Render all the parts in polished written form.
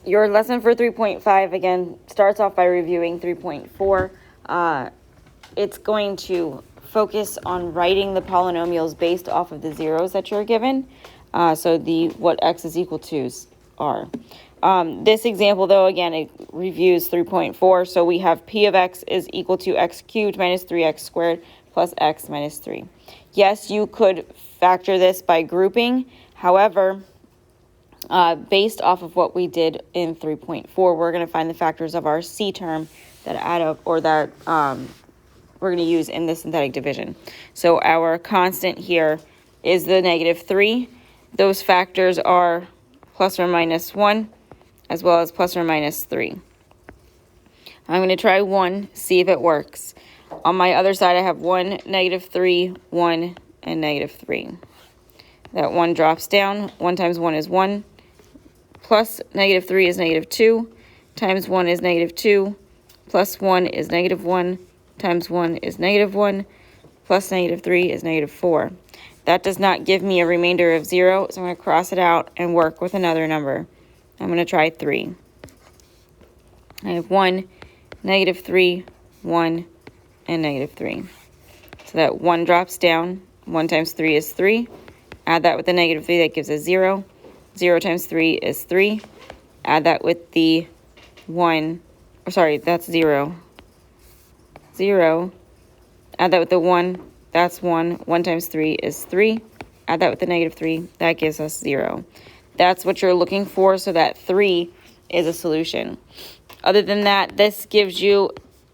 Your lesson for 3.5, again, starts off by reviewing 3.4. It's going to focus on writing the polynomials based off of the zeros that you're given. So what x is equal to's are. This example, though, again, it reviews 3.4. So we have p of x is equal to x cubed minus 3x squared plus x minus 3. Yes, you could factor this by grouping. However, based off of what we did in 3.4, we're going to find the factors of our c term that add up, or that we're going to use in the synthetic division. So our constant here is the -3. Those factors are plus or minus 1, as well as plus or minus 3. I'm going to try 1, see if it works. On my other side, I have 1, -3, 1, and -3. That 1 drops down. 1 times 1 is 1. Plus -3 is -2. Times 1 is -2. Plus 1 is -1. Times 1 is -1. Plus -3 is -4. That does not give me a remainder of 0, so I'm going to cross it out and work with another number. I'm going to try 3. I have 1, -3, 1, and -3. So that 1 drops down. 1 times 3 is 3. Add that with the -3, that gives us 0. 0 times 3 is 3. Add that with the 1, or sorry, that's 0. 0. Add that with the 1, that's 1. 1 times 3 is 3. Add that with the -3, that gives us 0. That's what you're looking for, so that 3 is a solution. Other than that, this gives you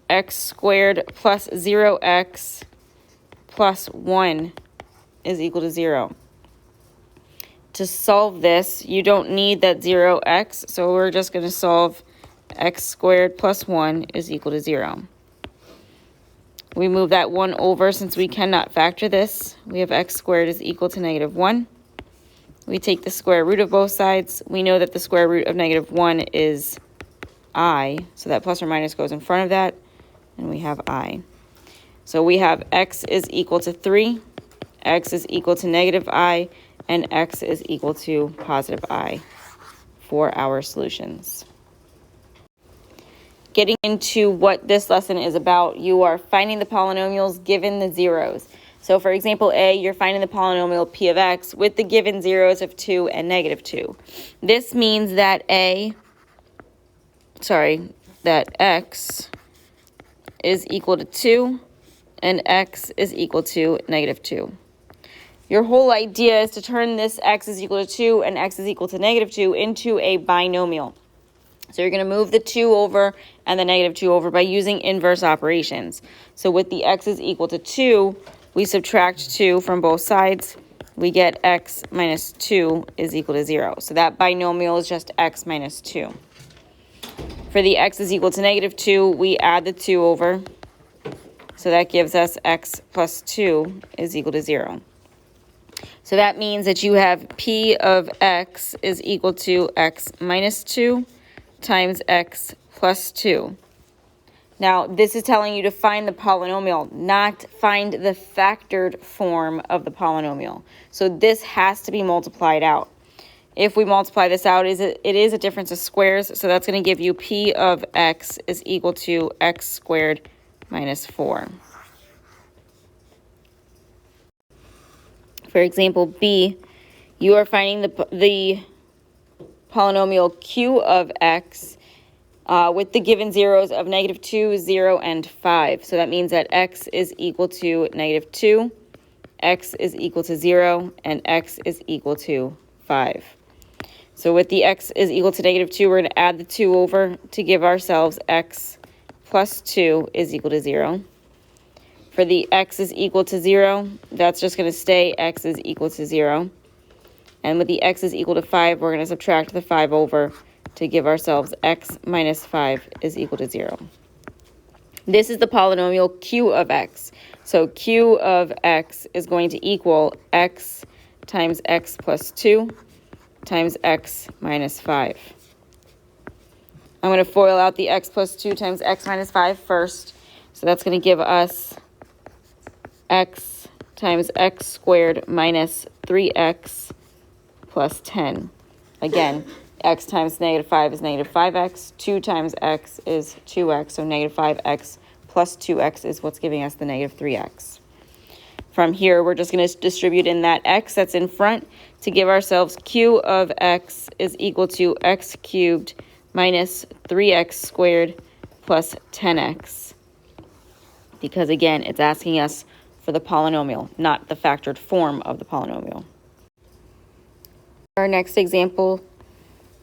x squared plus 0x plus 1 is equal to 0. To solve this, you don't need that 0x, so we're just going to solve x squared plus 1 is equal to 0. We move that 1 over since we cannot factor this. We have x squared is equal to -1. We take the square root of both sides. We know that the square root of -1 is I, so that plus or minus goes in front of that, and we have I. So we have x is equal to 3, x is equal to -I, and x is equal to positive I for our solutions. Getting into what this lesson is about, you are finding the polynomials given the zeros. So for example A, you're finding the polynomial p of x with the given zeros of 2 and -2. This means that x is equal to 2 and x is equal to -2. Your whole idea is to turn this x is equal to 2 and x is equal to -2 into a binomial. So you're going to move the 2 over and the -2 over by using inverse operations. So with the x is equal to 2, we subtract 2 from both sides. We get x minus 2 is equal to 0. So that binomial is just x minus 2. For the x is equal to -2, we add the 2 over. So that gives us x plus 2 is equal to 0. So that means that you have p of x is equal to x minus 2 times x plus 2. Now, this is telling you to find the polynomial, not find the factored form of the polynomial. So this has to be multiplied out. If we multiply this out, it is a difference of squares, so that's going to give you p of x is equal to x squared minus 4. For example, B, you are finding the polynomial q of x with the given zeros of -2, 0, and 5. So that means that x is equal to -2, x is equal to 0, and x is equal to 5. So with the x is equal to -2, we're going to add the 2 over to give ourselves x plus 2 is equal to 0. For the x is equal to 0, that's just going to stay x is equal to 0. And with the x is equal to 5, we're going to subtract the 5 over to give ourselves x minus 5 is equal to 0. This is the polynomial q of x. So q of x is going to equal x times x plus 2 times x minus 5. I'm going to FOIL out the x plus 2 times x minus 5 first. So that's going to give us x times x squared minus 3x plus 10. Again, x times negative 5 is negative 5x. 2 times x is 2x. So negative 5x plus 2x is what's giving us the negative 3x. From here, we're just going to distribute in that x that's in front to give ourselves q of x is equal to x cubed minus 3x squared plus 10x. Because again, it's asking us for the polynomial, not the factored form of the polynomial. Our next example,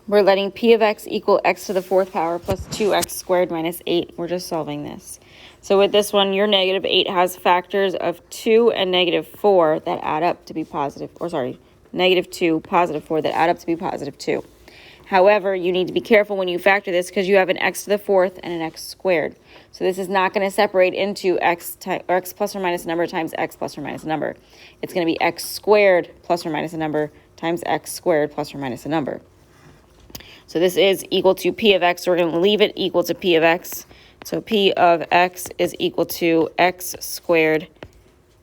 we're letting p of x equal x to the 4th power plus 2x squared minus 8. We're just solving this. So with this one, your negative 8 has factors of 2 and negative 4 that add up to be positive, or sorry, negative 2, positive 4 that add up to be positive 2. However, you need to be careful when you factor this because you have an x to the 4th and an x squared. So this is not going to separate into x plus or minus a number times x plus or minus a number. It's going to be x squared plus or minus a number times x squared plus or minus a number. So this is equal to p of x. So we're going to leave it equal to p of x. So p of x is equal to x squared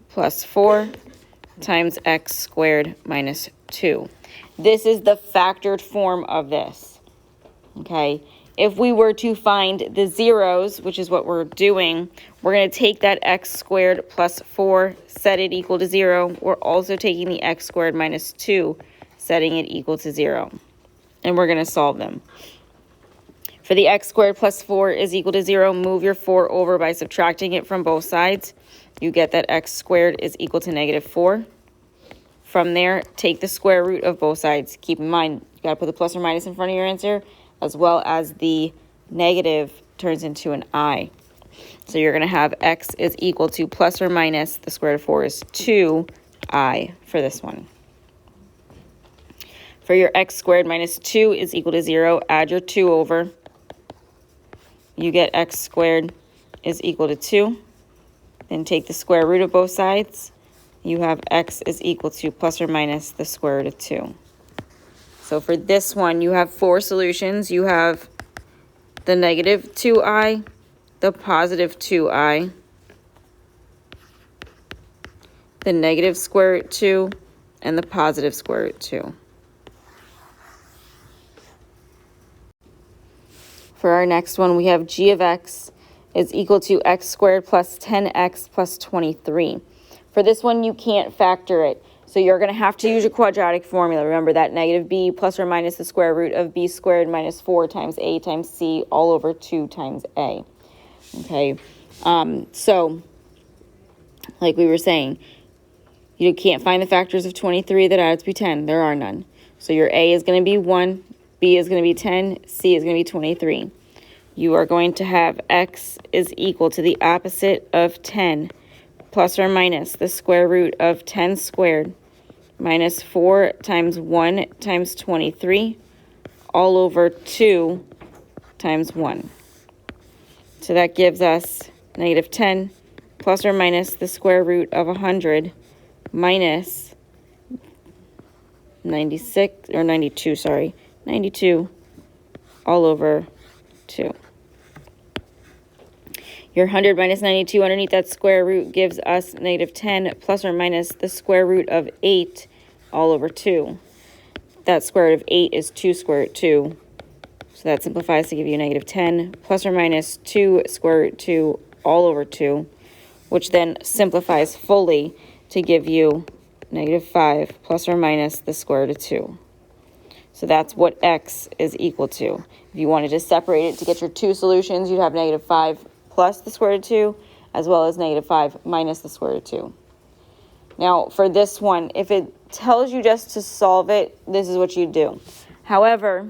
plus 4 times x squared minus 2. This is the factored form of this, okay? If we were to find the zeros, which is what we're doing, we're going to take that x squared plus 4, set it equal to 0. We're also taking the x squared minus 2, setting it equal to 0. And we're going to solve them. For the x squared plus 4 is equal to 0, move your 4 over by subtracting it from both sides. You get that x squared is equal to negative 4. From there, take the square root of both sides. Keep in mind, you got to put the plus or minus in front of your answer, as well as the negative turns into an I. So you're going to have x is equal to plus or minus, the square root of 4 is 2i for this one. For your x squared minus 2 is equal to 0, add your 2 over. You get x squared is equal to 2. Then take the square root of both sides. You have x is equal to plus or minus the square root of 2. So for this one, you have 4 solutions. You have the negative 2i, the positive 2i, the negative square root 2, and the positive square root 2. For our next one, we have g of x is equal to x squared plus 10x plus 23. For this one, you can't factor it. So you're going to have to use your quadratic formula. Remember that negative b plus or minus the square root of b squared minus 4 times a times c all over 2 times a. Okay, so like we were saying, you can't find the factors of 23 that add up to be 10. There are none. So your a is going to be 1. B is going to be 10, C is going to be 23. You are going to have x is equal to the opposite of 10 plus or minus the square root of 10 squared minus 4 times 1 times 23 all over 2 times 1. So that gives us negative 10 plus or minus the square root of 100 minus 92 all over 2. Your 100 minus 92 underneath that square root gives us negative 10 plus or minus the square root of 8 all over 2. That square root of 8 is 2 square root 2. So that simplifies to give you negative 10 plus or minus 2 square root 2 all over 2, which then simplifies fully to give you negative 5 plus or minus the square root of 2. So that's what x is equal to. If you wanted to separate it to get your 2 solutions, you'd have negative 5 plus the square root of 2, as well as negative 5 minus the square root of 2. Now, for this one, if it tells you just to solve it, this is what you do. However,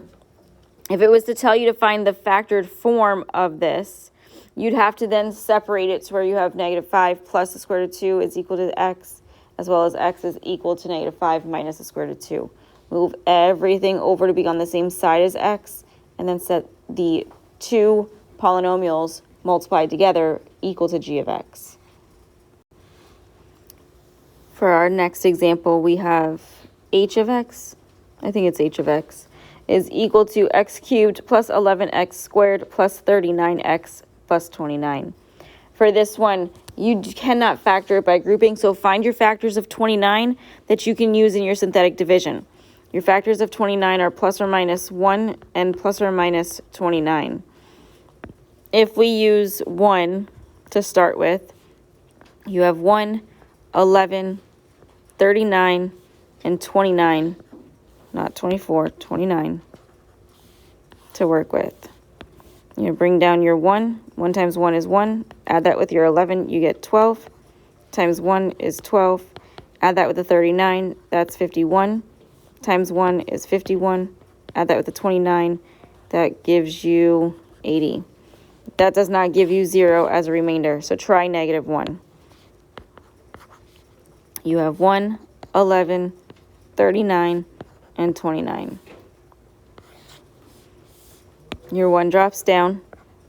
if it was to tell you to find the factored form of this, you'd have to then separate it to where you have negative 5 plus the square root of 2 is equal to x, as well as x is equal to negative 5 minus the square root of 2. Move everything over to be on the same side as x, and then set the 2 polynomials multiplied together equal to g of x. For our next example, we have h of x, I think it's h of x, is equal to x cubed plus 11x squared plus 39x plus 29. For this one, you cannot factor it by grouping, so find your factors of 29 that you can use in your synthetic division. Your factors of 29 are plus or minus 1 and plus or minus 29. If we use 1 to start with, you have 1, 11, 39, and 29, not 24, 29 to work with. You bring down your 1. 1 times 1 is 1. Add that with your 11, you get 12. Times 1 is 12. Add that with the 39, that's 51. Times 1 is 51. Add that with the 29, that gives you 80. That does not give you 0 as a remainder, so try negative 1. You have 1, 11, 39, and 29. Your 1 drops down.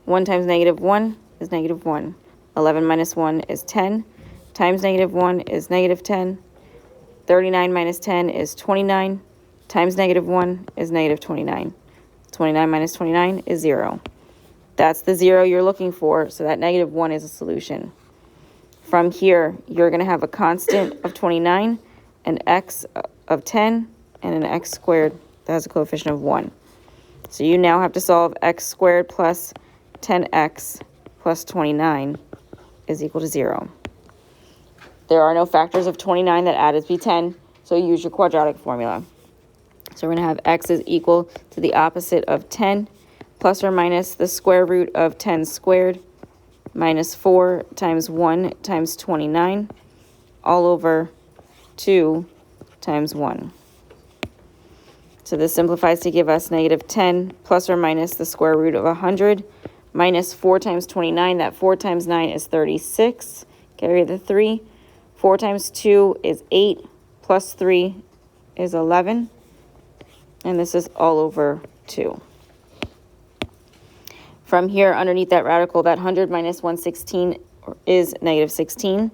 1 times negative 1 is negative 1. 11 minus 1 is 10. Times negative 1 is negative 10. 39 minus 10 is 29. Times negative 1 is negative 29. 29 minus 29 is 0. That's the 0 you're looking for, so that negative 1 is a solution. From here, you're going to have a constant of 29, an x of 10, and an x squared that has a coefficient of 1. So you now have to solve x squared plus 10x plus 29 is equal to 0. There are no factors of 29 that add as be 10, so use your quadratic formula. So we're going to have x is equal to the opposite of 10 plus or minus the square root of 10 squared minus 4 times 1 times 29 all over 2 times 1. So this simplifies to give us negative 10 plus or minus the square root of 100 minus 4 times 29. That 4 times 9 is 36. Carry the 3. 4 times 2 is 8, plus 3 is 11, and this is all over 2. From here, underneath that radical, that 100 minus 116 is negative 16.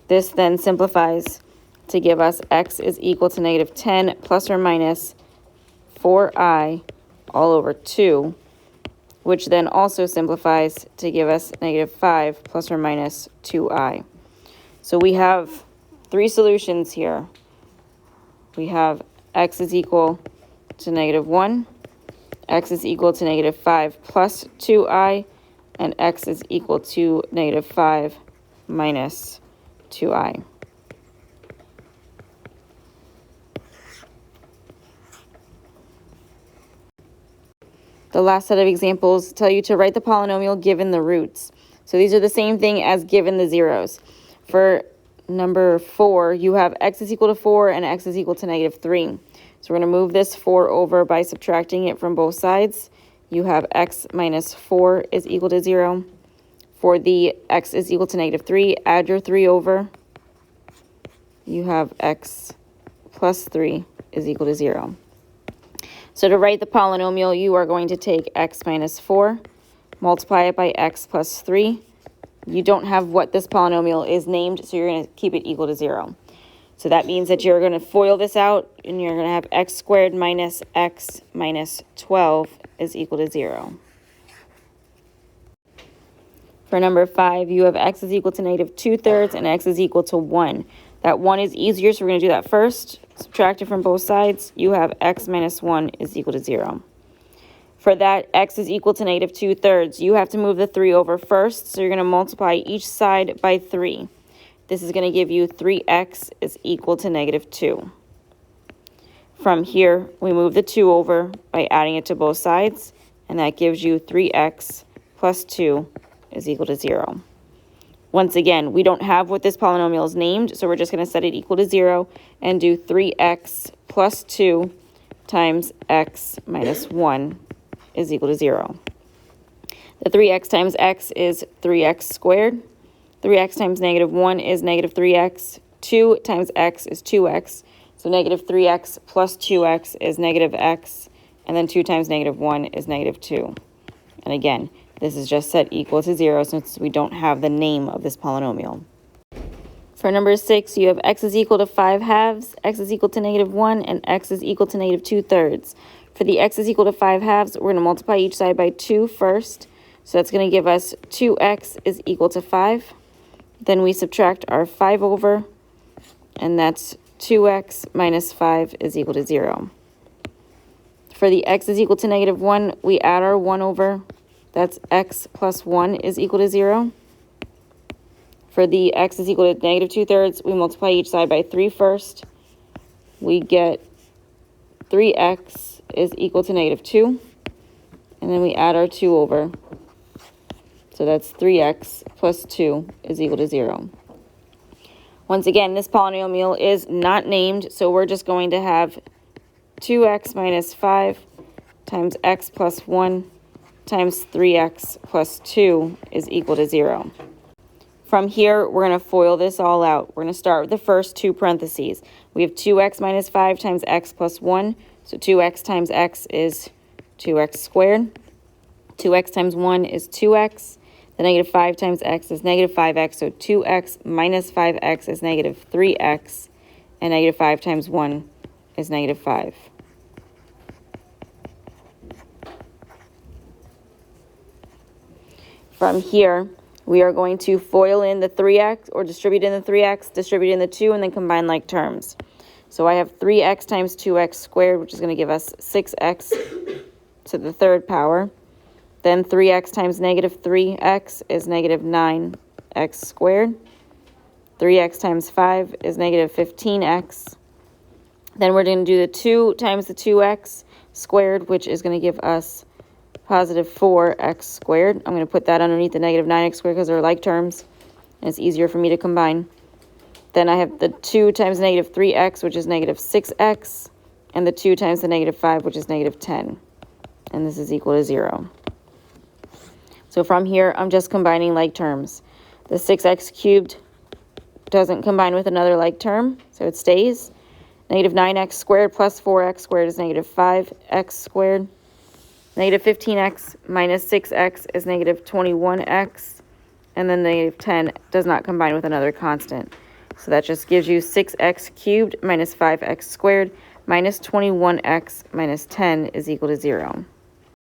This then simplifies to give us x is equal to negative 10 plus or minus 4i all over 2, which then also simplifies to give us negative 5 plus or minus 2i. So we have 3 solutions here. We have x is equal to negative 1, x is equal to negative 5 plus 2i, and x is equal to negative 5 minus 2i. The last set of examples tell you to write the polynomial given the roots. So these are the same thing as given the zeros. For number 4, you have x is equal to 4 and x is equal to negative 3. So we're going to move this 4 over by subtracting it from both sides. You have x minus 4 is equal to 0. For the x is equal to negative 3, add your 3 over. You have x plus 3 is equal to 0. So to write the polynomial, you are going to take x minus 4, multiply it by x plus 3. You don't have what this polynomial is named, so you're going to keep it equal to 0. So that means that you're going to FOIL this out, and you're going to have x squared minus x minus 12 is equal to 0. For number 5, you have x is equal to negative 2/3 and x is equal to 1. That 1 is easier, so we're going to do that first. Subtract it from both sides. You have x minus 1 is equal to 0. For that, x is equal to negative 2/3. You have to move the 3 over first, so you're going to multiply each side by 3. This is going to give you 3x is equal to negative 2. From here, we move the 2 over by adding it to both sides, and that gives you 3x plus 2 is equal to 0. Once again, we don't have what this polynomial is named, so we're just going to set it equal to 0 and do 3x plus 2 times x minus 1 is equal to 0. The 3x times x is 3x squared. 3x times negative 1 is negative 3x. 2 times x is 2x. So negative 3x plus 2x is negative x. And then 2 times negative 1 is negative 2. And again, this is just set equal to 0 since we don't have the name of this polynomial. For number 6, you have x is equal to 5/2, x is equal to negative 1, and x is equal to negative 2/3. For the x is equal to 5/2, we're going to multiply each side by 2 first. So that's going to give us 2x is equal to 5. Then we subtract our 5 over, and that's 2x minus 5 is equal to 0. For the x is equal to negative 1, we add our 1 over. That's x plus 1 is equal to 0. For the x is equal to negative 2/3, we multiply each side by 3 first. We get 3x is equal to negative 2. And then we add our 2 over. So that's 3x plus 2 is equal to 0. Once again, this polynomial is not named, so we're just going to have 2x minus 5 times x plus 1 times 3x plus 2 is equal to 0. From here, we're going to FOIL this all out. We're going to start with the first two parentheses. We have 2x minus 5 times x plus 1. So 2x times x is 2x squared. 2x times 1 is 2x. The negative 5 times x is negative 5x. So 2x minus 5x is negative 3x. And negative 5 times 1 is negative 5. From here, we are going to FOIL in the 3x, or distribute in the 3x, distribute in the 2, and then combine like terms. So I have 3x times 2x squared, which is going to give us 6x to the third power. Then 3x times negative 3x is negative 9x squared. 3x times 5 is negative 15x. Then we're going to do the 2 times the 2x squared, which is going to give us positive 4x squared. I'm going to put that underneath the negative 9x squared because they're like terms, and it's easier for me to combine. Then I have the 2 times negative 3x, which is negative 6x, and the 2 times the negative 5, which is negative 10. And this is equal to 0. So from here, I'm just combining like terms. The 6x cubed doesn't combine with another like term, so it stays. Negative 9x squared plus 4x squared is negative 5x squared. Negative 15x minus 6x is negative 21x. And then negative 10 does not combine with another constant. So that just gives you 6x cubed minus 5x squared minus 21x minus 10 is equal to 0.